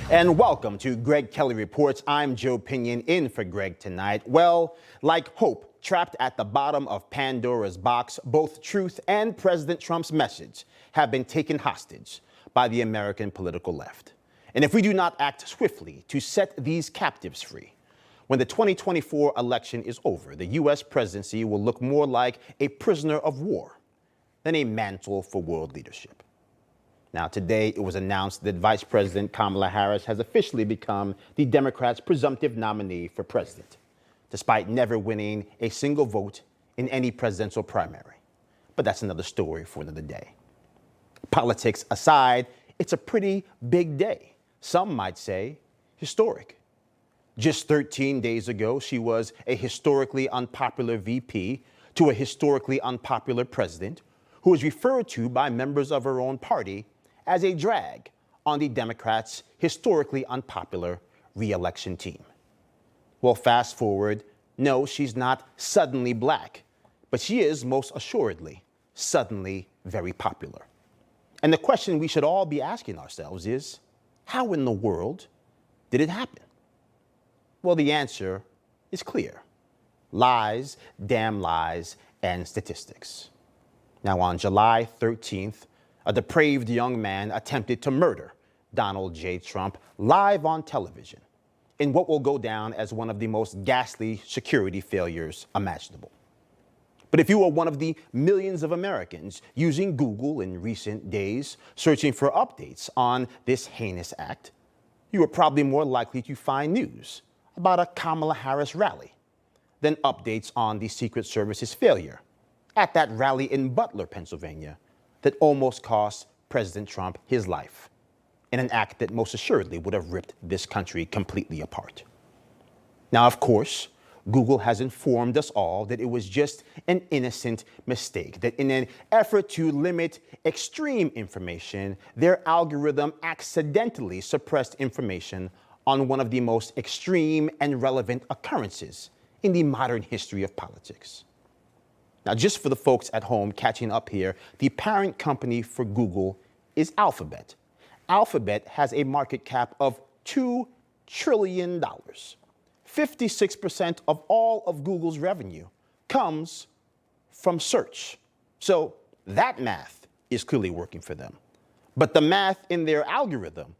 And welcome to Greg Kelly Reports. I'm Joe Pinion in for Greg tonight. Well, like hope trapped at the bottom of Pandora's box, both truth and President Trump's message have been taken hostage by the American political left. And if we do not act swiftly to set these captives free, when the 2024 election is over, the U.S. presidency will look more like a prisoner of war than a mantle for world leadership. Now, today it was announced that Vice President Kamala Harris has officially become the Democrats' presumptive nominee for president, despite never winning a single vote in any presidential primary. But that's another story for another day. Politics aside, it's a pretty big day. Some might say historic. Just 13 days ago, she was a historically unpopular VP to a historically unpopular president who was referred to by members of her own party as a drag on the Democrats' historically unpopular re-election team. Well, fast forward, no, she's not suddenly black, but she is most assuredly suddenly very popular. And the question we should all be asking ourselves is, how in the world did it happen? Well, the answer is clear. Lies, damn lies, and statistics. Now, on July 13th, a depraved young man attempted to murder Donald J. Trump live on television in what will go down as one of the most ghastly security failures imaginable. But if you are one of the millions of Americans using Google in recent days, searching for updates on this heinous act, you are probably more likely to find news about a Kamala Harris rally than updates on the Secret Service's failure at that rally in Butler, Pennsylvania, that almost cost President Trump his life in an act that most assuredly would have ripped this country completely apart. Now, of course, Google has informed us all that it was just an innocent mistake, that in an effort to limit extreme information, their algorithm accidentally suppressed information on one of the most extreme and relevant occurrences in the modern history of politics. Now, just for the folks at home catching up here, the parent company for Google is Alphabet. Alphabet has a market cap of $2 trillion. 56% of all of Google's revenue comes from search. So that math is clearly working for them. But the math in their algorithm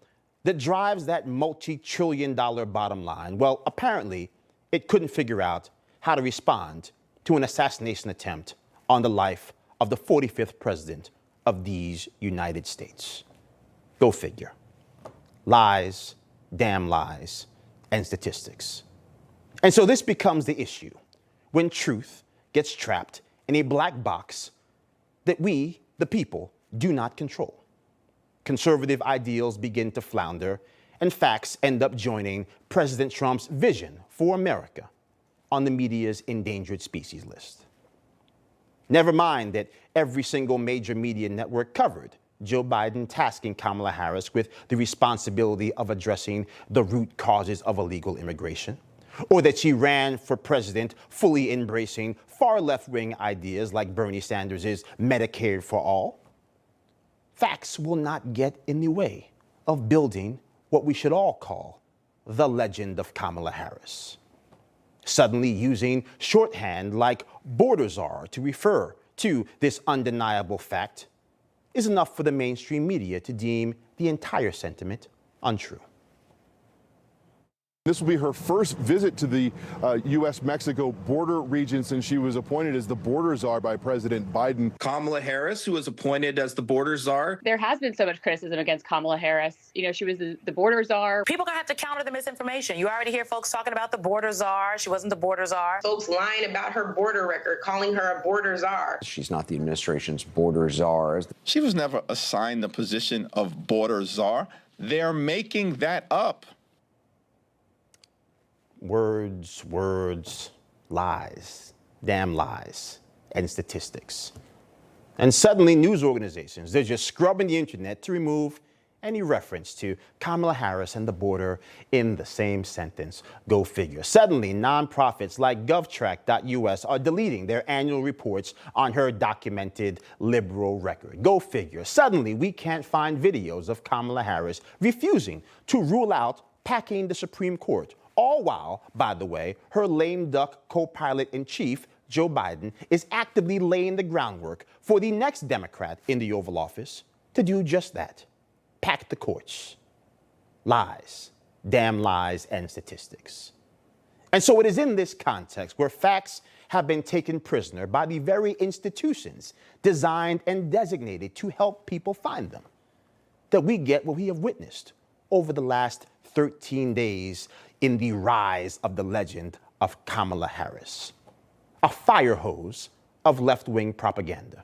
that drives that multi-trillion-dollar bottom line, well, apparently it couldn't figure out how to respond to an assassination attempt on the life of the 45th president of these United States. Go figure. Lies, damn lies, and statistics. And so this becomes the issue when truth gets trapped in a black box that we, the people, do not control. Conservative ideals begin to flounder, and facts end up joining President Trump's vision for America on the media's endangered species list. Never mind that every single major media network covered Joe Biden tasking Kamala Harris with the responsibility of addressing the root causes of illegal immigration, or that she ran for president fully embracing far left-wing ideas like Bernie Sanders' Medicare for all. Facts will not get in the way of building what we should all call the legend of Kamala Harris. Suddenly using shorthand like border czar to refer to this undeniable fact is enough for the mainstream media to deem the entire sentiment untrue. This will be her first visit to the U.S.-Mexico border region since she was appointed as the border czar by President Biden. Kamala Harris, who was appointed as the border czar. There has been so much criticism against Kamala Harris. You know, she was the border czar. People are going to have to counter the misinformation. You already hear folks talking about the border czar. She wasn't the border czar. Folks lying about her border record, calling her a border czar. She's not the administration's border czar. She was never assigned the position of border czar. They're making that up. Words, words, lies, damn lies, and statistics. And suddenly news organizations, they're just scrubbing the internet to remove any reference to Kamala Harris and the border in the same sentence. Go figure. Suddenly, nonprofits like GovTrack.us are deleting their annual reports on her documented liberal record. Go figure. Suddenly, we can't find videos of Kamala Harris refusing to rule out packing the Supreme Court. All while, by the way, her lame duck co-pilot-in-chief, Joe Biden, is actively laying the groundwork for the next Democrat in the Oval Office to do just that. Pack the courts. Lies, damn lies, and statistics. And so it is in this context where facts have been taken prisoner by the very institutions designed and designated to help people find them that we get what we have witnessed over the last 13 days in the rise of the legend of Kamala Harris, a fire hose of left-wing propaganda.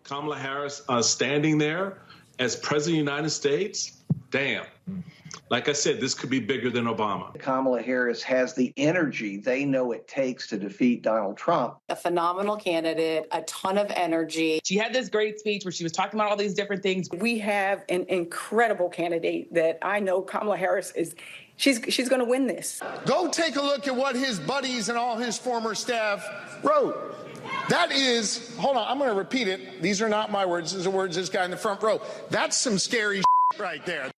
Kamala Harris standing there as President of the United States, damn. Like I said, this could be bigger than Obama. Kamala Harris has the energy they know it takes to defeat Donald Trump. A phenomenal candidate, a ton of energy. She had this great speech where she was talking about all these different things. We have an incredible candidate that I know Kamala Harris is. She's going to win this. Go take a look at what his buddies and all his former staff wrote. That is, hold on, I'm going to repeat it. These are not my words. These are words of this guy in the front row. That's some scary right there.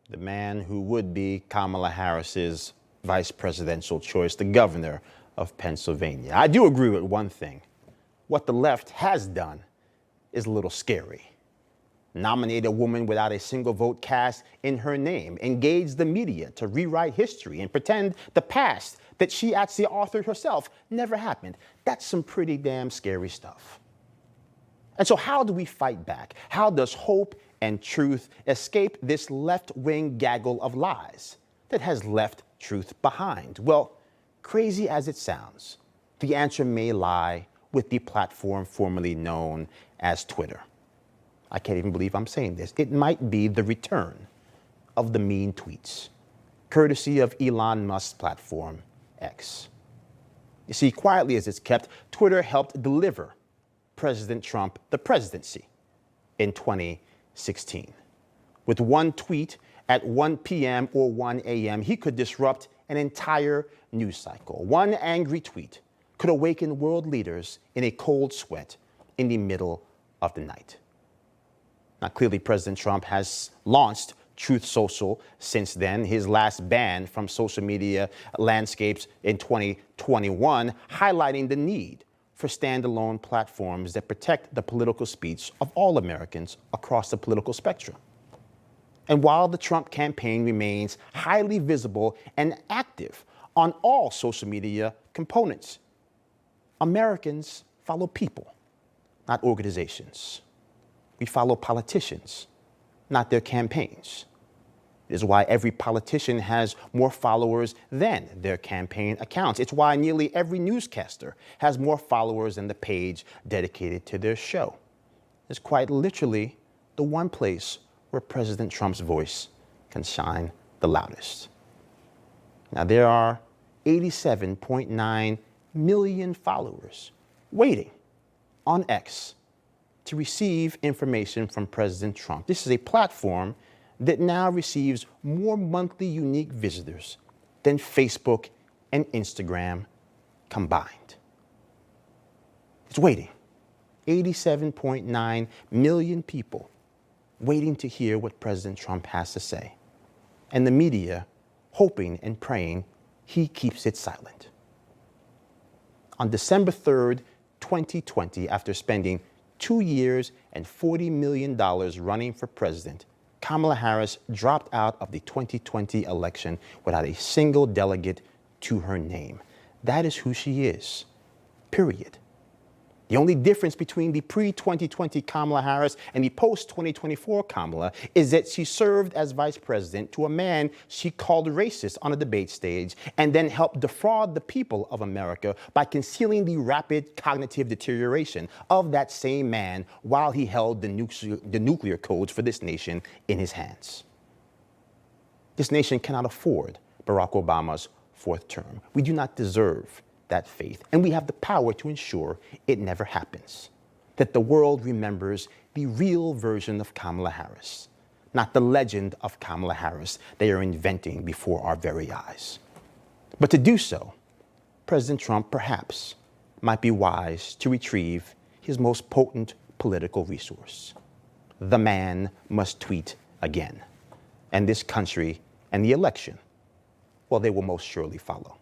The man who would be Kamala Harris's vice presidential choice, the governor of Pennsylvania. I do agree with one thing. What the left has done is a little scary. Nominate a woman without a single vote cast in her name, engage the media to rewrite history and pretend the past that she actually authored herself never happened. That's some pretty damn scary stuff. And so how do we fight back? How does hope and truth escape this left-wing gaggle of lies that has left truth behind? Well, crazy as it sounds, the answer may lie with the platform formerly known as Twitter. I can't even believe I'm saying this. It might be the return of the mean tweets, courtesy of Elon Musk's platform, X. You see, quietly as it's kept, Twitter helped deliver President Trump the presidency in 2016. With one tweet at 1 p.m. or 1 a.m., he could disrupt an entire news cycle. One angry tweet could awaken world leaders in a cold sweat in the middle of the night. Now, clearly, President Trump has launched Truth Social since then, his last ban from social media landscapes in 2021, highlighting the need for standalone platforms that protect the political speech of all Americans across the political spectrum. And while the Trump campaign remains highly visible and active on all social media components, Americans follow people, not organizations. We follow politicians, not their campaigns. It is why every politician has more followers than their campaign accounts. It's why nearly every newscaster has more followers than the page dedicated to their show. It's quite literally the one place where President Trump's voice can shine the loudest. Now, there are 87.9 million followers waiting on X to receive information from President Trump. This is a platform that now receives more monthly unique visitors than Facebook and Instagram combined. It's waiting. 87.9 million people waiting to hear what President Trump has to say. And the media hoping and praying he keeps it silent. On December 3rd, 2020, after spending 2 years and $40 million running for president, Kamala Harris dropped out of the 2020 election without a single delegate to her name. That is who she is, period. The only difference between the pre-2020 Kamala Harris and the post-2024 Kamala is that she served as vice president to a man she called racist on a debate stage and then helped defraud the people of America by concealing the rapid cognitive deterioration of that same man while he held the nuclear codes for this nation in his hands. This nation cannot afford Barack Obama's fourth term. We do not deserve that faith, and we have the power to ensure it never happens, that the world remembers the real version of Kamala Harris, not the legend of Kamala Harris they are inventing before our very eyes. But to do so, President Trump perhaps might be wise to retrieve his most potent political resource. The man must tweet again. And this country and the election, well, they will most surely follow.